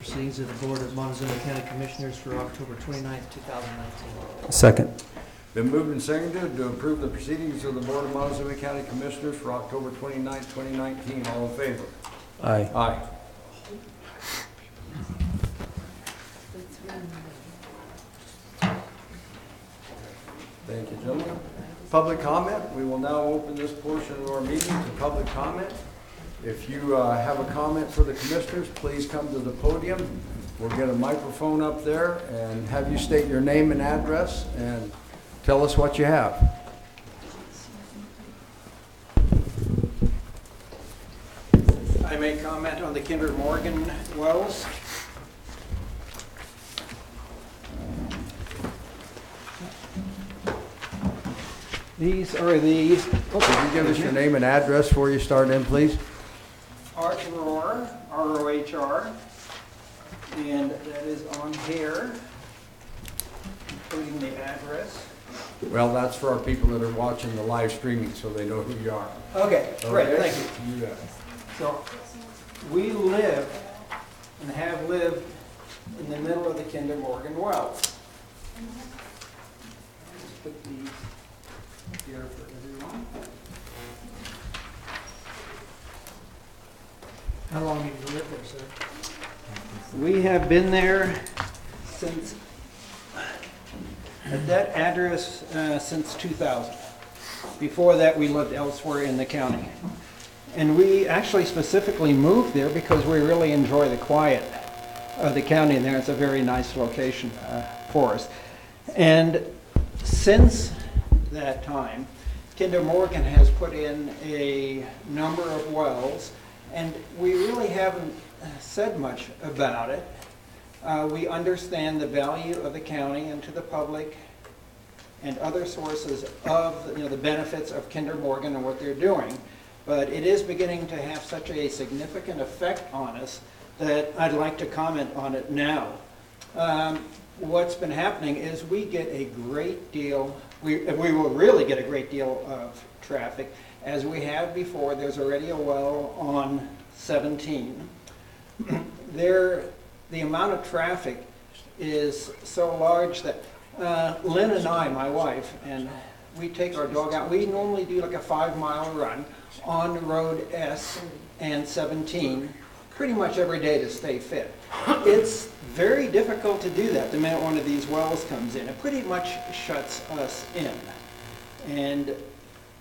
Proceedings of the Board of Montezuma County Commissioners for October 29th, 2019. Second. Been moved and seconded to approve the proceedings of the Board of Montezuma County Commissioners for October 29th, 2019. All in favor? Aye. Aye. Thank you, gentlemen. Public comment. We will now open this portion of our meeting to public comment. If you have a comment for the commissioners, please come to the podium. We'll get a microphone up there and have you state your name and address and tell us what you have. I may comment on the Kinder Morgan wells. These are the... Could you give us your name and address before you start in, please? Art Rohr, R-O-H-R, and that is on here, including the address. Well, that's for our people that are watching the live streaming so they know who you are. Okay, great, Okay? thank you. You bet. So, we live and have lived in the middle of the Kinder Morgan wells. Just put these here for everyone. How long have you lived there, sir? We have been there since, at that address, since 2000. Before that, we lived elsewhere in the county. And we actually specifically moved there because we really enjoy the quiet of the county, and there it's a very nice location for us. And since that time, Kinder Morgan has put in a number of wells, and we really haven't said much about it. We understand the value of the county and to the public and other sources of the benefits of Kinder Morgan and what they're doing. But it is beginning to have such a significant effect on us that I'd like to comment on it now. What's been happening is we get a great deal, we will really get a great deal of traffic. As we have before, there's already a well on 17. The amount of traffic is so large that Lynn and I, my wife, and we take our dog out. We normally do like a 5-mile run on Road S and 17 pretty much every day to stay fit. It's very difficult to do that the minute one of these wells comes in. It pretty much shuts us in. And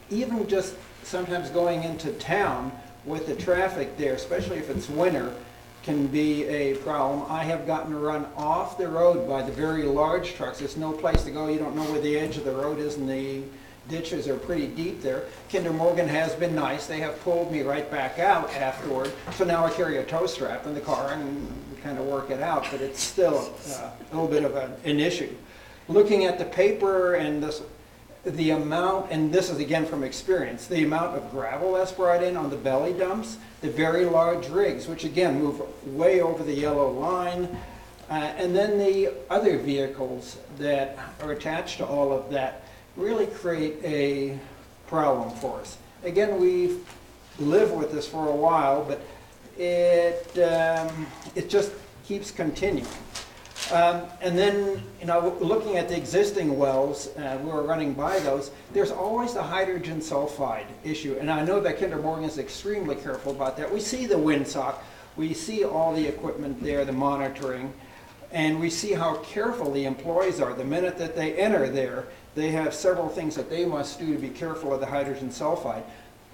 even just sometimes going into town with the traffic there, especially if it's winter, can be a problem. I have gotten to run off the road by the very large trucks. There's no place to go. You don't know where the edge of the road is, and the ditches are pretty deep there. Kinder Morgan has been nice. They have pulled me right back out afterward. So now I carry a tow strap in the car and kind of work it out, but it's still a little bit of an issue. Looking at the paper and the amount, and this is again from experience, the amount of gravel that's brought in on the belly dumps, the very large rigs, which again move way over the yellow line, and then the other vehicles that are attached to all of that really create a problem for us. Again, we've lived with this for a while, but it just keeps continuing. And then, looking at the existing wells, we were running by those, there's always the hydrogen sulfide issue. And I know that Kinder Morgan is extremely careful about that. We see the windsock, we see all the equipment there, the monitoring, and we see how careful the employees are. The minute that they enter there, they have several things that they must do to be careful of the hydrogen sulfide.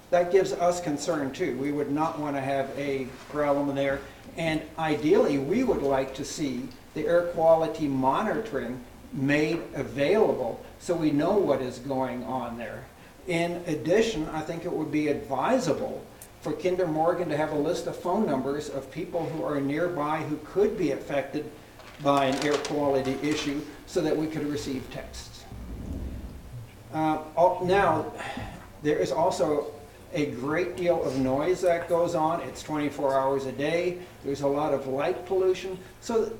That gives us concern too. We would not want to have a problem there. And ideally, we would like to see the air quality monitoring made available so we know what is going on there. In addition, I think it would be advisable for Kinder Morgan to have a list of phone numbers of people who are nearby who could be affected by an air quality issue so that we could receive texts. Now, there is also a great deal of noise that goes on. It's 24 hours a day. There's a lot of light pollution. So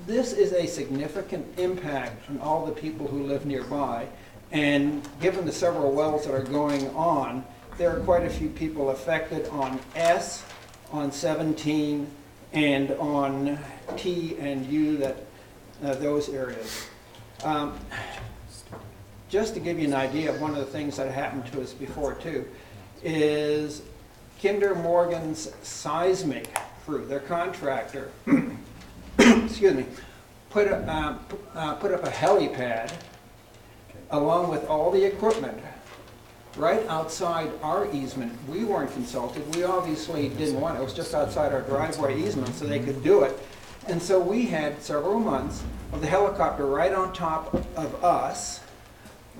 this is a significant impact on all the people who live nearby. And given the several wells that are going on, there are quite a few people affected on S, on 17, and on T and U, those areas. Just to give you an idea of one of the things that happened to us before too, is Kinder Morgan's seismic crew, their contractor, excuse me, put up a helipad along with all the equipment right outside our easement. We weren't consulted. We obviously didn't want it. It was just outside our driveway easement so they could do it. And so we had several months of the helicopter right on top of us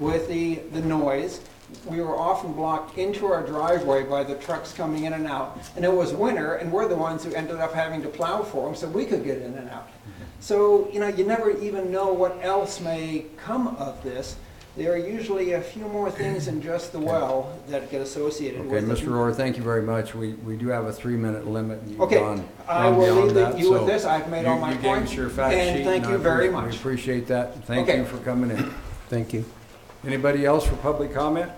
with the noise. We were often blocked into our driveway by the trucks coming in and out. And it was winter, and we're the ones who ended up having to plow for them so we could get in and out. So, you know, you never even know what else may come of this. There are usually a few more things than just the well that get associated with it. Okay, Mr. Orr, thank you very much. We do have a 3-minute limit. You've Okay, gone I will beyond leave that, you with so this. I've made all my You gave points. us your fact sheet. And thank you very much. We appreciate that. Thank Okay. you for coming in. Thank you. Anybody else for public comment?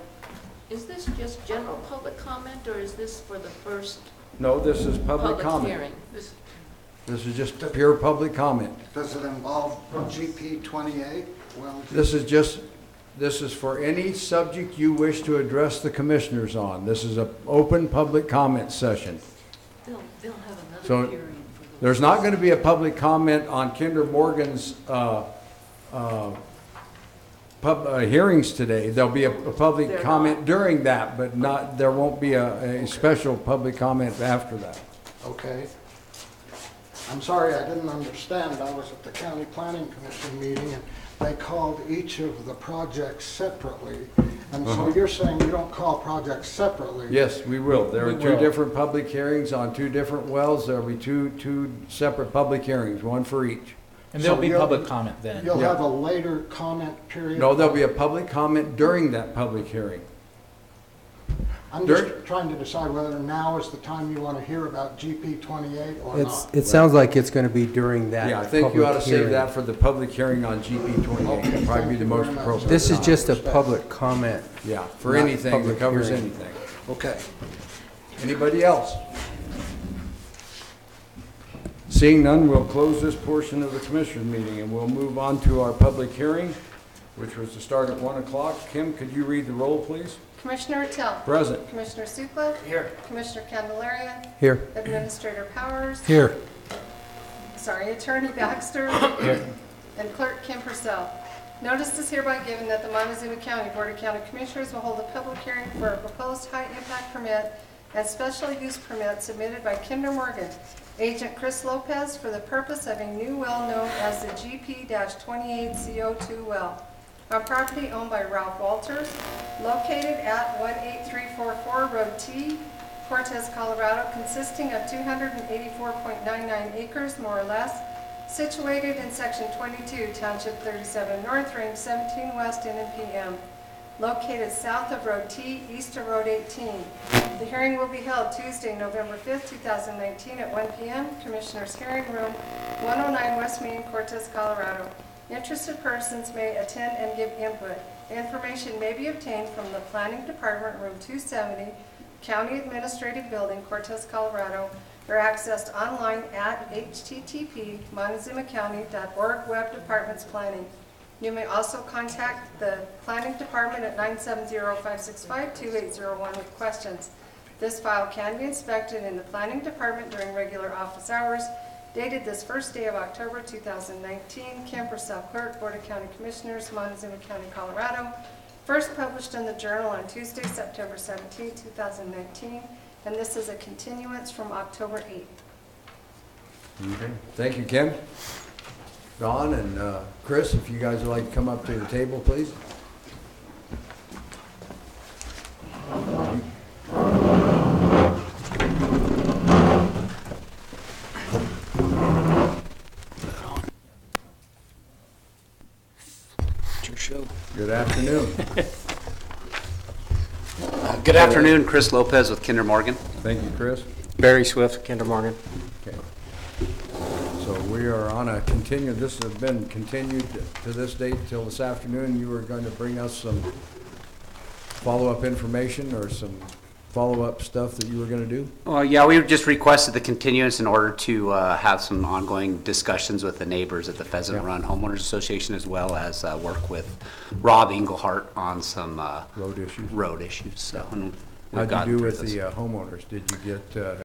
Is this just general public comment, or is this for the first No, this is public comment. hearing? This is just pure public comment. Does it involve GP 28? Well, This is for any subject you wish to address the commissioners on. This is an open public comment session. They'll have another So, hearing for the... There's not going to be a public comment on Kinder Morgan's hearings today. There'll be a public They're comment not. during that, but not, there won't be a special public comment after that. okay. I'm sorry, I didn't understand. I was at the County Planning Commission meeting, and they called each of the projects separately. And so you're saying you don't call projects separately? Yes, we will. There are We two will. different public hearings on two different wells. There'll be two separate public hearings, one for each. And there'll So be you'll- public comment then. You'll Yeah. have a later comment period? No, there'll be a public comment during that public hearing. I'm just trying to decide whether now is the time you want to hear about GP 28 or not. It sounds like it's going to be during that. Yeah, I think you ought to public save hearing. that for the public hearing on GP 28. Okay, It'd probably be thank the you most very much. appropriate. This is time. just a public comment. Yeah, for not anything, it public covers hearing. anything. Okay. Anybody else? Seeing none, we'll close this portion of the commissioners meeting and we'll move on to our public hearing, which was to start at 1 o'clock. Kim, could you read the roll, please? Commissioner Till. Present. Commissioner Supla. Here. Commissioner Candelaria. Here. Administrator Powers. Here. Sorry, Attorney Baxter. Here. And Clerk Kim Purcell. Notice is hereby given that the Montezuma County Board of County Commissioners will hold a public hearing for a proposed high-impact permit and special use permit submitted by Kinder Morgan, Agent Chris Lopez, for the purpose of a new well known as the GP-28 CO2 well on property owned by Ralph Walters, located at 18344 Road T, Cortez, Colorado, consisting of 284.99 acres, more or less, situated in Section 22, Township 37 North, Range 17 West, N and PM, located south of Road T, east of Road 18. The hearing will be held Tuesday, November 5th, 2019 at 1 p.m., Commissioners' Hearing Room, 109 West Main, Cortez, Colorado. Interested persons may attend and give input. Information may be obtained from the Planning Department, Room 270, County Administrative Building, Cortez, Colorado, or accessed online at http://montezumacounty.org Web Departments Planning. You may also contact the Planning Department at 970-565-2801 with questions. This file can be inspected in the Planning Department during regular office hours. Dated this first day of October 2019, Kim Purcell, Clerk, Board of County Commissioners, Montezuma County, Colorado. First published in the Journal on Tuesday, September 17, 2019, and this is a continuance from October 8th. Okay. Thank you, Kim. Don and Chris, if you guys would like to come up to the table, please. Good afternoon. Good afternoon, Chris Lopez with Kinder Morgan. Thank you, Chris. Barry Swift, Kinder Morgan. Okay. So we are on a this has been continued to this date till this afternoon. You were going to bring us some follow-up information or some follow-up stuff that you were gonna do? Well, yeah, we just requested the continuance in order to have some ongoing discussions with the neighbors at the Pheasant Yeah. Run Homeowners Association, as well as work with Rob Englehart on some Road issues? road issues, so. and we've How'd gotten you do through with those. the homeowners? Did you get